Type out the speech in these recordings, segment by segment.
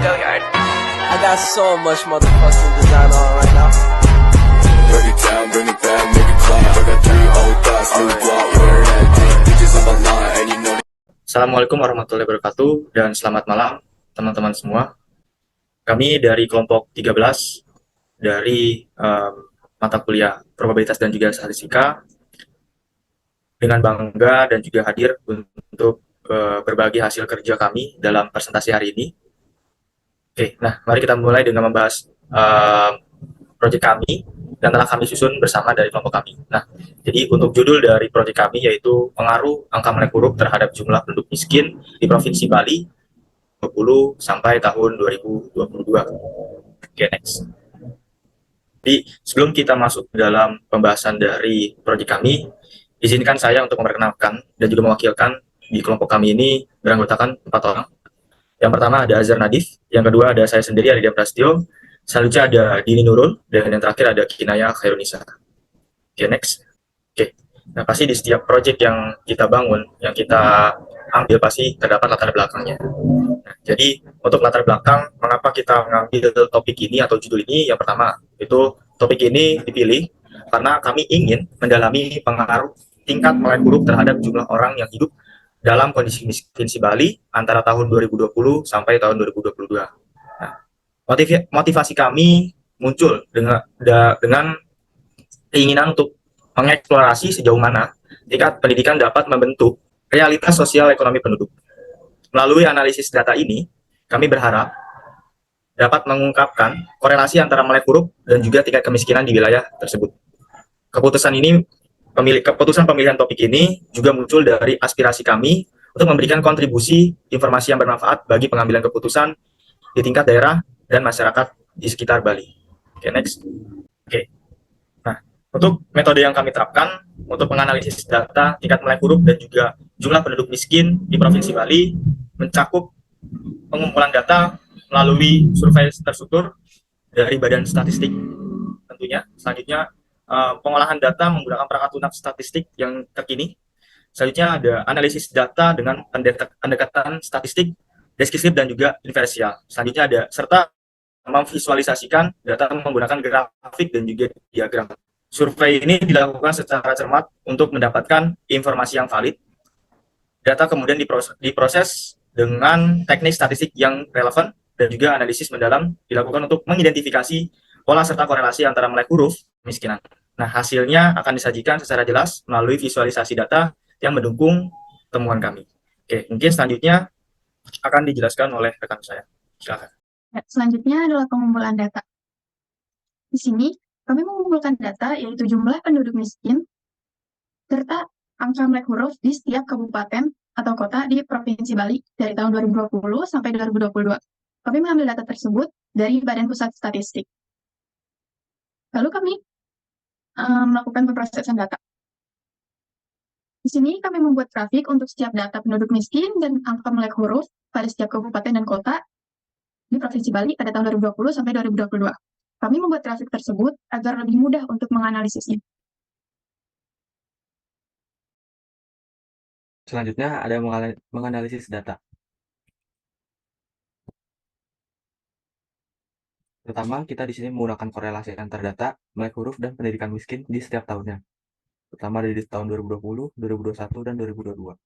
Go yard. I got so much motherfucking design on right now. Break it down, bring it back, make it clap. I got 3 old thoughts, new block, where that dick, bitches on my line, and you know. Assalamualaikum warahmatullahi wabarakatuh dan selamat malam teman-teman semua. Kami dari kelompok 13 dari mata kuliah probabilitas dan juga statistika dengan bangga dan juga hadir untuk berbagi hasil kerja kami dalam presentasi hari ini. Oke, nah mari kita mulai dengan membahas proyek kami dan telah kami susun bersama dari kelompok kami. Nah, jadi untuk judul dari proyek kami yaitu pengaruh angka melek huruf terhadap jumlah penduduk miskin di Provinsi Bali 20 sampai tahun 2022. Oke, next. Jadi sebelum kita masuk ke dalam pembahasan dari proyek kami, izinkan saya untuk memperkenalkan dan juga mewakilkan di kelompok kami ini beranggotakan 4 orang. Yang pertama ada Azhar Nadif, yang kedua ada saya sendiri Arida Prastio, selanjutnya ada Dini Nurul, dan yang terakhir ada Kinaya Khairunisa. Oke, next. Oke, nah pasti di setiap proyek yang kita bangun, yang kita ambil pasti terdapat latar belakangnya. Nah, jadi untuk latar belakang, mengapa kita mengambil topik ini atau judul ini? Yang pertama, itu topik ini dipilih karena kami ingin mendalami pengaruh tingkat melek huruf terhadap jumlah orang yang hidup dalam kondisi miskin Bali antara tahun 2020 sampai tahun 2022. Nah, motivasi kami muncul dengan keinginan untuk mengeksplorasi sejauh mana tingkat pendidikan dapat membentuk realitas sosial ekonomi penduduk. Melalui analisis data ini, kami berharap dapat mengungkapkan korelasi antara melek huruf dan juga tingkat kemiskinan di wilayah tersebut. Keputusan pemilihan topik ini juga muncul dari aspirasi kami untuk memberikan kontribusi informasi yang bermanfaat bagi pengambilan keputusan di tingkat daerah dan masyarakat di sekitar Bali. Oke, next. Oke. Nah, untuk metode yang kami terapkan untuk menganalisis data tingkat melek huruf dan juga jumlah penduduk miskin di Provinsi Bali mencakup pengumpulan data melalui survei terstruktur dari Badan Statistik tentunya. Selanjutnya pengolahan data menggunakan perangkat lunak statistik yang terkini. Selanjutnya ada analisis data dengan pendekatan statistik, deskriptif dan juga inversial. Selanjutnya ada serta memvisualisasikan data menggunakan grafik dan juga diagram. Survei ini dilakukan secara cermat untuk mendapatkan informasi yang valid. Data kemudian diproses dengan teknik statistik yang relevan dan juga analisis mendalam dilakukan untuk mengidentifikasi pola serta korelasi antara melek huruf kemiskinan. Nah, hasilnya akan disajikan secara jelas melalui visualisasi data yang mendukung temuan kami. Oke, mungkin selanjutnya akan dijelaskan oleh rekan saya. Silakan. Selanjutnya adalah pengumpulan data. Di sini, kami mengumpulkan data yaitu jumlah penduduk miskin serta angka melek huruf di setiap kabupaten atau kota di Provinsi Bali dari tahun 2020 sampai 2022. Kami mengambil data tersebut dari Badan Pusat Statistik. Lalu kami melakukan pemrosesan data. Di sini kami membuat grafik untuk setiap data penduduk miskin dan angka melek huruf pada setiap kabupaten dan kota di Provinsi Bali pada tahun 2020 sampai 2022. Kami membuat grafik tersebut agar lebih mudah untuk menganalisisnya. Selanjutnya ada menganalisis data. Pertama, kita di sini menggunakan korelasi antar data, melek huruf, dan pendidikan miskin di setiap tahunnya. Pertama dari tahun 2020, 2021, dan 2022.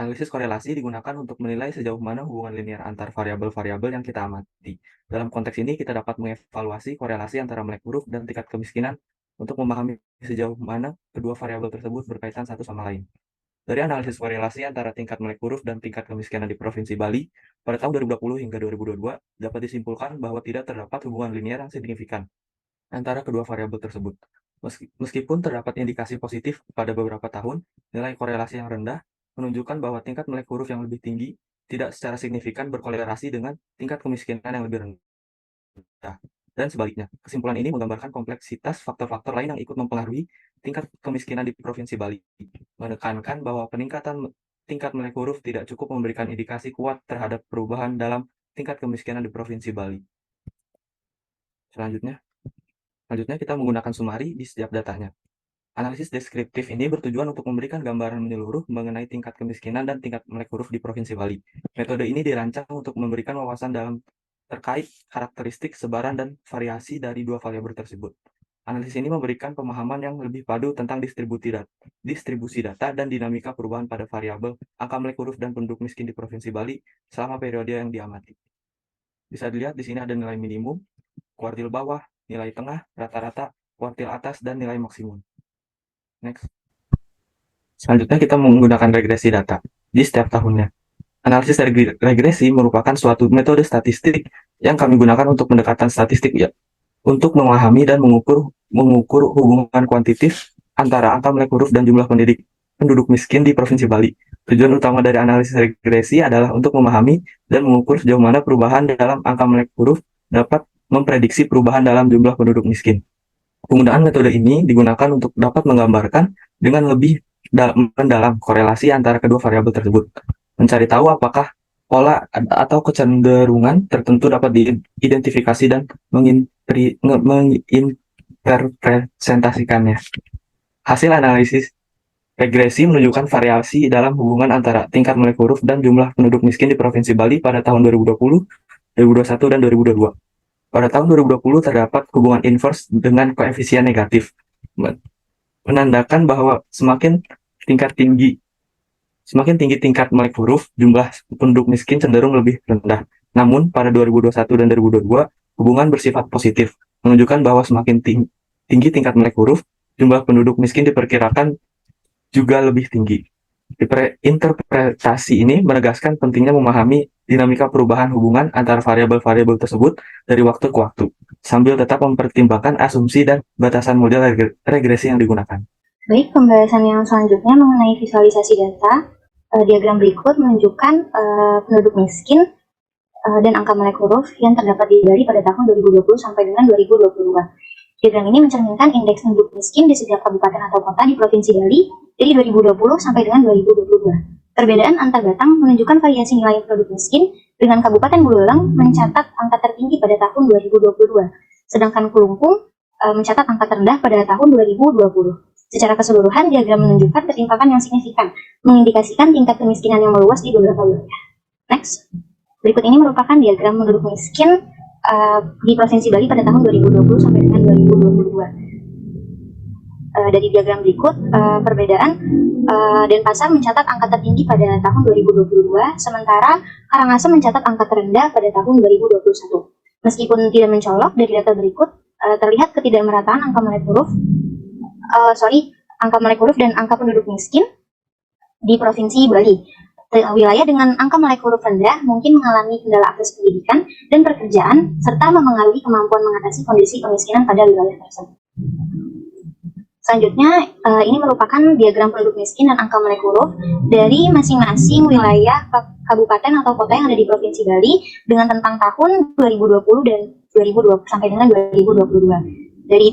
Analisis korelasi digunakan untuk menilai sejauh mana hubungan linear antar variabel-variabel yang kita amati. Dalam konteks ini, kita dapat mengevaluasi korelasi antara melek huruf dan tingkat kemiskinan untuk memahami sejauh mana kedua variabel tersebut berkaitan satu sama lain. Dari analisis korelasi antara tingkat melek huruf dan tingkat kemiskinan di Provinsi Bali pada tahun 2020 hingga 2022 dapat disimpulkan bahwa tidak terdapat hubungan linear yang signifikan antara kedua variabel tersebut. Meskipun terdapat indikasi positif pada beberapa tahun, nilai korelasi yang rendah menunjukkan bahwa tingkat melek huruf yang lebih tinggi tidak secara signifikan berkorelasi dengan tingkat kemiskinan yang lebih rendah. Dan sebaliknya, kesimpulan ini menggambarkan kompleksitas faktor-faktor lain yang ikut mempengaruhi tingkat kemiskinan di Provinsi Bali, menekankan bahwa peningkatan tingkat melek huruf tidak cukup memberikan indikasi kuat terhadap perubahan dalam tingkat kemiskinan di Provinsi Bali. Selanjutnya kita menggunakan sumari di setiap datanya. Analisis deskriptif ini bertujuan untuk memberikan gambaran menyeluruh mengenai tingkat kemiskinan dan tingkat melek huruf di Provinsi Bali. Metode ini dirancang untuk memberikan wawasan dalam terkait karakteristik, sebaran, dan variasi dari dua variabel tersebut. Analisis ini memberikan pemahaman yang lebih padu tentang distribusi data dan dinamika perubahan pada variabel angka melek huruf dan penduduk miskin di Provinsi Bali selama periode yang diamati. Bisa dilihat di sini ada nilai minimum, kuartil bawah, nilai tengah, rata-rata, kuartil atas, dan nilai maksimum. Next. Selanjutnya kita menggunakan regresi data di setiap tahunnya. Analisis regresi merupakan suatu metode statistik yang kami gunakan untuk pendekatan statistik ya, untuk memahami dan mengukur hubungan kuantitatif antara angka melek huruf dan jumlah penduduk miskin di Provinsi Bali. Tujuan utama dari analisis regresi adalah untuk memahami dan mengukur sejauh mana perubahan dalam angka melek huruf dapat memprediksi perubahan dalam jumlah penduduk miskin. Penggunaan metode ini digunakan untuk dapat menggambarkan dengan lebih mendalam korelasi antara kedua variabel tersebut. Mencari tahu apakah pola atau kecenderungan tertentu dapat diidentifikasi dan menginterpretasikannya. Hasil analisis regresi menunjukkan variasi dalam hubungan antara tingkat melek huruf dan jumlah penduduk miskin di Provinsi Bali pada tahun 2020, 2021, dan 2022. Pada tahun 2020 terdapat hubungan inverse dengan koefisien negatif, menandakan bahwa semakin tinggi tingkat melek huruf, jumlah penduduk miskin cenderung lebih rendah. Namun, pada 2021 dan 2022, hubungan bersifat positif, menunjukkan bahwa semakin tinggi tingkat melek huruf, jumlah penduduk miskin diperkirakan juga lebih tinggi. Interpretasi ini menegaskan pentingnya memahami dinamika perubahan hubungan antara variabel-variabel tersebut dari waktu ke waktu, sambil tetap mempertimbangkan asumsi dan batasan model regresi yang digunakan. Baik, pembahasan yang selanjutnya mengenai visualisasi data. Diagram berikut menunjukkan penduduk miskin dan angka melek huruf yang terdapat di Bali pada tahun 2020 sampai dengan 2022. Diagram ini mencerminkan indeks penduduk miskin di setiap kabupaten atau kota di Provinsi Bali dari 2020 sampai dengan 2022. Perbedaan antar batang menunjukkan variasi nilai penduduk miskin, dengan Kabupaten Buleleng mencatat angka tertinggi pada tahun 2022, sedangkan Kelungkung mencatat angka terendah pada tahun 2020. Secara keseluruhan, diagram menunjukkan ketimpangan yang signifikan, mengindikasikan tingkat kemiskinan yang meluas di beberapa wilayah. Next. Berikut ini merupakan diagram penduduk miskin di Provinsi Bali pada tahun 2020 sampai dengan 2022. Dari diagram berikut, perbedaan Denpasar mencatat angka tertinggi pada tahun 2022, sementara Karangasem mencatat angka terendah pada tahun 2021. Meskipun tidak mencolok, dari data berikut terlihat ketidakmerataan angka melek huruf dan angka penduduk miskin di Provinsi Bali. Wilayah dengan angka melek huruf rendah mungkin mengalami kendala akses pendidikan dan pekerjaan, serta memengaruhi kemampuan mengatasi kondisi kemiskinan pada wilayah tersebut. Selanjutnya, ini merupakan diagram penduduk miskin dan angka melek huruf dari masing-masing wilayah kabupaten atau kota yang ada di Provinsi Bali dengan tentang tahun 2020 dan 2020 sampai dengan 2022. Dari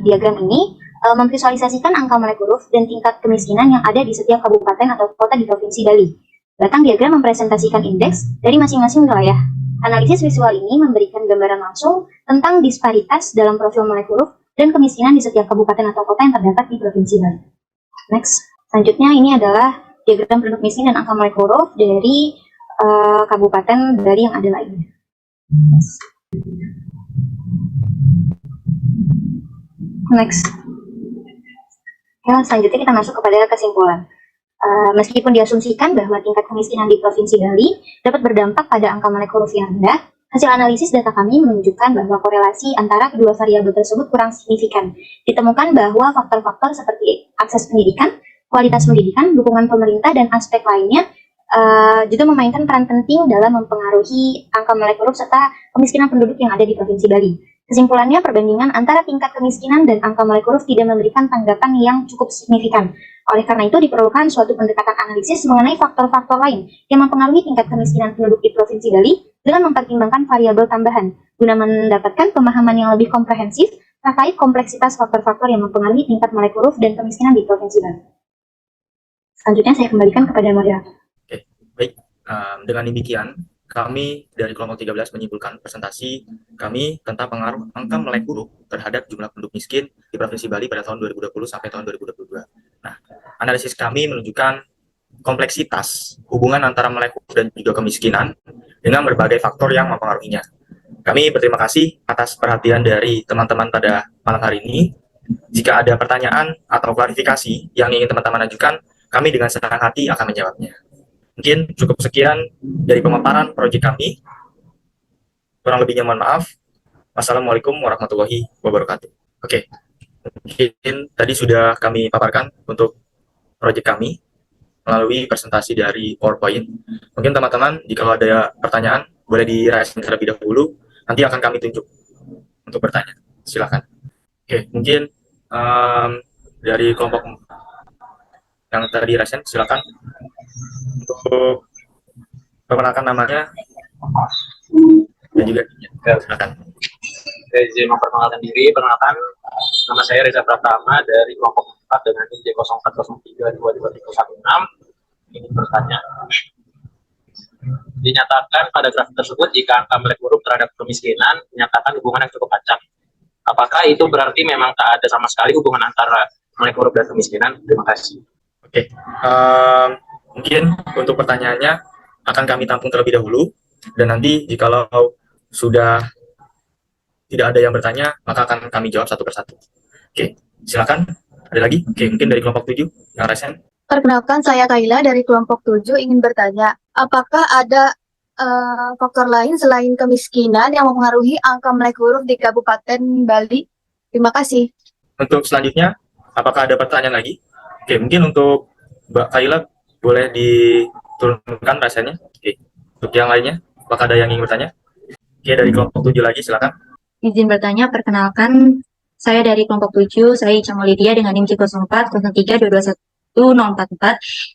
diagram ini memvisualisasikan angka melek huruf dan tingkat kemiskinan yang ada di setiap kabupaten atau kota di Provinsi Bali. Batang diagram mempresentasikan indeks dari masing-masing wilayah. Analisis visual ini memberikan gambaran langsung tentang disparitas dalam profil melek huruf dan kemiskinan di setiap kabupaten atau kota yang terdapat di Provinsi Bali. Next. Selanjutnya ini adalah diagram penduduk miskin dan angka melek huruf dari kabupaten Bali yang ada lainnya. Next. Ya, selanjutnya kita masuk kepada kesimpulan. Meskipun diasumsikan bahwa tingkat kemiskinan di Provinsi Bali dapat berdampak pada angka melek huruf yang rendah, hasil analisis data kami menunjukkan bahwa korelasi antara kedua variabel tersebut kurang signifikan. Ditemukan bahwa faktor-faktor seperti akses pendidikan, kualitas pendidikan, dukungan pemerintah, dan aspek lainnya juga memainkan peran penting dalam mempengaruhi angka melek huruf serta kemiskinan penduduk yang ada di Provinsi Bali. Kesimpulannya, perbandingan antara tingkat kemiskinan dan angka melek huruf tidak memberikan tanggapan yang cukup signifikan. Oleh karena itu, diperlukan suatu pendekatan analisis mengenai faktor-faktor lain yang mempengaruhi tingkat kemiskinan penduduk di Provinsi Bali dengan mempertimbangkan variabel tambahan, guna mendapatkan pemahaman yang lebih komprehensif terkait kompleksitas faktor-faktor yang mempengaruhi tingkat melek huruf dan kemiskinan di Provinsi Bali. Selanjutnya, saya kembalikan kepada moderator. Oke, baik. Dengan demikian, kami dari kelompok 13 menyimpulkan presentasi kami tentang pengaruh angka melek huruf terhadap jumlah penduduk miskin di Provinsi Bali pada tahun 2020 sampai tahun 2022. Nah, analisis kami menunjukkan kompleksitas hubungan antara melek huruf dan juga kemiskinan dengan berbagai faktor yang mempengaruhinya. Kami berterima kasih atas perhatian dari teman-teman pada malam hari ini. Jika ada pertanyaan atau klarifikasi yang ingin teman-teman ajukan, kami dengan senang hati akan menjawabnya. Mungkin cukup sekian dari pemaparan proyek kami. Kurang lebihnya mohon maaf. Wassalamualaikum warahmatullahi wabarakatuh. Oke, mungkin tadi sudah kami paparkan untuk proyek kami melalui presentasi dari PowerPoint. Mungkin teman-teman, jika ada pertanyaan, boleh dirayakan terlebih dahulu. Nanti akan kami tunjuk untuk bertanya. Silakan. Oke, mungkin dari kelompok yang tadi rasen, silakan untuk perkenalkan namanya dan juga silakan. Saya izin memperkenalkan diri. Perkenalkan, nama saya Reza Pratama dari kelompok 4 dengan NIM J0403223116. Ingin bertanya, dinyatakan pada grafik tersebut jika angka melek huruf terhadap kemiskinan menyatakan hubungan yang cukup acak. Apakah itu berarti memang tak ada sama sekali hubungan antara melek huruf dan kemiskinan? Terima kasih. Oke, mungkin untuk pertanyaannya akan kami tampung terlebih dahulu, dan nanti jikalau sudah tidak ada yang bertanya, maka akan kami jawab satu persatu. Oke, silakan. Ada lagi? Oke, mungkin dari kelompok 7 yang resen. Perkenalkan, saya Kaila dari kelompok 7 ingin bertanya, apakah ada faktor lain selain kemiskinan yang mempengaruhi angka melek huruf di Kabupaten Bali? Terima kasih. Untuk selanjutnya, apakah ada pertanyaan lagi? Oke, mungkin untuk Mbak Kaila boleh diturunkan rasanya. Oke, untuk yang lainnya, apakah ada yang ingin bertanya? Oke, dari kelompok 7 lagi, silakan. Izin bertanya, perkenalkan, saya dari kelompok 7, saya Ica Maulidia dengan NIM J0403221044.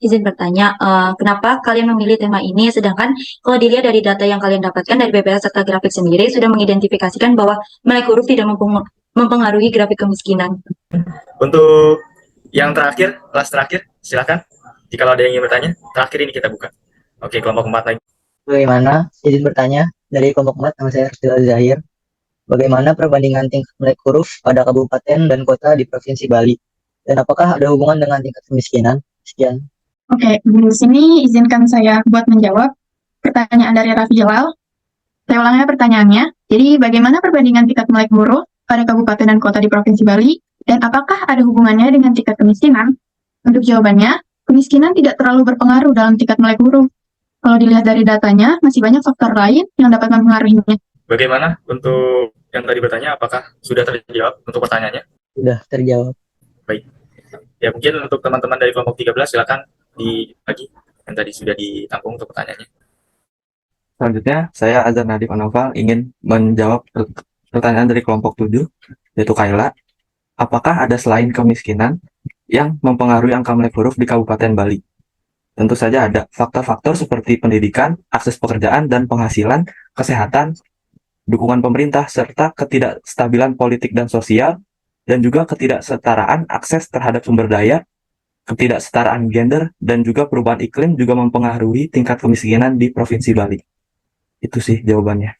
Izin bertanya, kenapa kalian memilih tema ini, sedangkan kalau dilihat dari data yang kalian dapatkan dari BPS serta grafik sendiri, sudah mengidentifikasikan bahwa melek huruf tidak mempengaruhi grafik kemiskinan. Untuk yang terakhir, kelas terakhir, silakan. Jika ada yang ingin bertanya, terakhir ini kita buka. Oke, kelompok 4 lagi. Bagaimana? Izin bertanya, dari kelompok 4, nama saya Rizal Zahir. Bagaimana perbandingan tingkat melek huruf pada kabupaten dan kota di Provinsi Bali? Dan apakah ada hubungan dengan tingkat kemiskinan? Sekian. Oke, di sini izinkan saya buat menjawab pertanyaan dari Raffi Jalal. Saya ulangi pertanyaannya. Jadi, bagaimana perbandingan tingkat melek huruf pada kabupaten dan kota di Provinsi Bali? Dan apakah ada hubungannya dengan tingkat kemiskinan? Untuk jawabannya, kemiskinan tidak terlalu berpengaruh dalam tingkat melek huruf. Kalau dilihat dari datanya, masih banyak faktor lain yang dapat mempengaruhinya. Bagaimana untuk yang tadi bertanya, apakah sudah terjawab untuk pertanyaannya? Sudah terjawab. Baik. Ya, mungkin untuk teman-teman dari kelompok 13, silakan dibagi yang tadi sudah ditampung untuk pertanyaannya. Selanjutnya, saya Azhar Nadif Anoval ingin menjawab pertanyaan dari kelompok 7, yaitu Kaila. Apakah ada selain kemiskinan yang mempengaruhi angka melek huruf di Kabupaten Bali? Tentu saja ada. Faktor-faktor seperti pendidikan, akses pekerjaan dan penghasilan, kesehatan, dukungan pemerintah, serta ketidakstabilan politik dan sosial, dan juga ketidaksetaraan akses terhadap sumber daya, ketidaksetaraan gender, dan juga perubahan iklim juga mempengaruhi tingkat kemiskinan di Provinsi Bali. Itu sih jawabannya.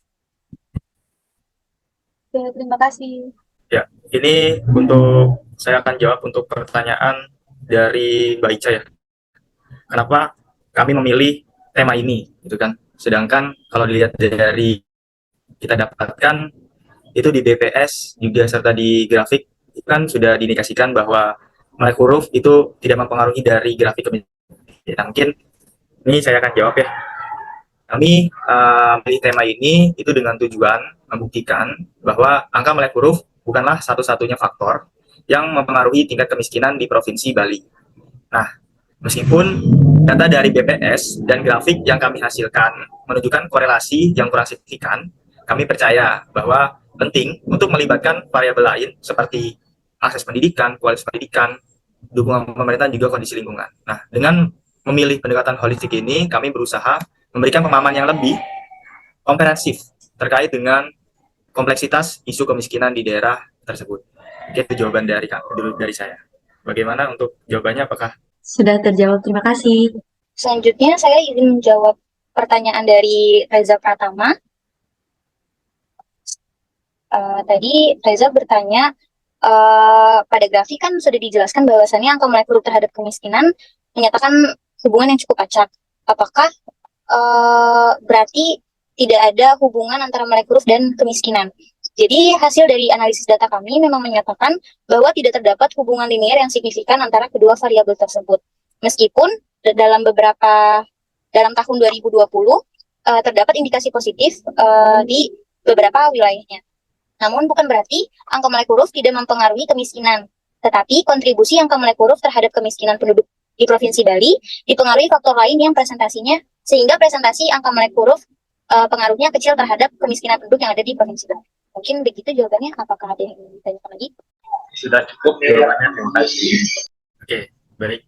Oke, terima kasih. Ya, ini untuk saya akan jawab untuk pertanyaan dari Mbak Ica ya. Kenapa kami memilih tema ini, gitu kan? Sedangkan kalau dilihat dari kita dapatkan itu di BPS juga serta di grafik itu kan sudah diindikasikan bahwa melek huruf itu tidak mempengaruhi dari grafik kemiskinan. Ya, mungkin ini saya akan jawab ya. Kami pilih tema ini itu dengan tujuan membuktikan bahwa angka melek huruf bukanlah satu-satunya faktor yang mempengaruhi tingkat kemiskinan di Provinsi Bali. Nah, meskipun data dari BPS dan grafik yang kami hasilkan menunjukkan korelasi yang kurang signifikan, kami percaya bahwa penting untuk melibatkan variabel lain seperti akses pendidikan, kualitas pendidikan, dukungan pemerintah, juga kondisi lingkungan. Nah, dengan memilih pendekatan holistik ini, kami berusaha memberikan pemahaman yang lebih komprehensif terkait dengan kompleksitas isu kemiskinan di daerah tersebut. Itu jawaban dari saya. Bagaimana untuk jawabannya, apakah Sudah terjawab, terima kasih. Selanjutnya saya ingin menjawab pertanyaan dari Reza Pratama. Tadi Reza bertanya, pada grafik kan sudah dijelaskan bahwasannya angka molek huruf terhadap kemiskinan menyatakan hubungan yang cukup acak. Apakah berarti tidak ada hubungan antara molek huruf dan kemiskinan? Jadi hasil dari analisis data kami memang menyatakan bahwa tidak terdapat hubungan linear yang signifikan antara kedua variabel tersebut. Meskipun dalam tahun 2020 terdapat indikasi positif di beberapa wilayahnya. Namun bukan berarti angka molek huruf tidak mempengaruhi kemiskinan, tetapi kontribusi angka molek huruf terhadap kemiskinan penduduk di Provinsi Bali dipengaruhi faktor lain yang presentasinya, sehingga presentasi angka molek huruf pengaruhnya kecil terhadap kemiskinan penduduk yang ada di Provinsi Bali. Mungkin begitu jawabannya. Apakah ada yang ingin ditanyakan lagi? Sudah cukup jawabannya, terima kasih. Oke, baik.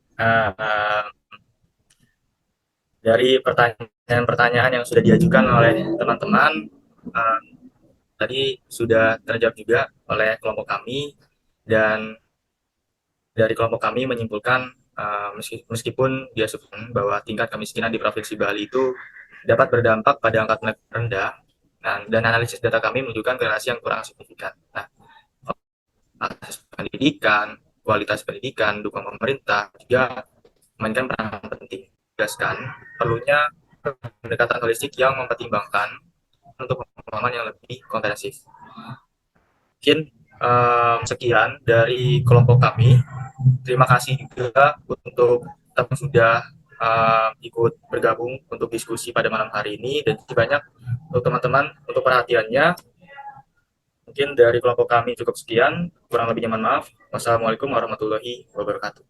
Dari pertanyaan-pertanyaan yang sudah diajukan oleh teman-teman, tadi sudah terjawab juga oleh kelompok kami, dan dari kelompok kami menyimpulkan meskipun diasumsikan bahwa tingkat kemiskinan di Provinsi Bali itu dapat berdampak pada angka molek rendah, dan analisis data kami menunjukkan korelasi yang kurang signifikan. Nah, akses pendidikan, kualitas pendidikan, dukungan pemerintah juga memainkan peran penting. Jelaskan perlunya pendekatan holistik yang mempertimbangkan untuk pemahaman yang lebih komprehensif. Mungkin sekian dari kelompok kami. Terima kasih juga untuk teman sudah ikut bergabung untuk diskusi pada malam hari ini, dan banyak untuk teman-teman untuk perhatiannya. Mungkin dari kelompok kami cukup sekian, kurang lebihnya mohon maaf. Wassalamualaikum warahmatullahi wabarakatuh.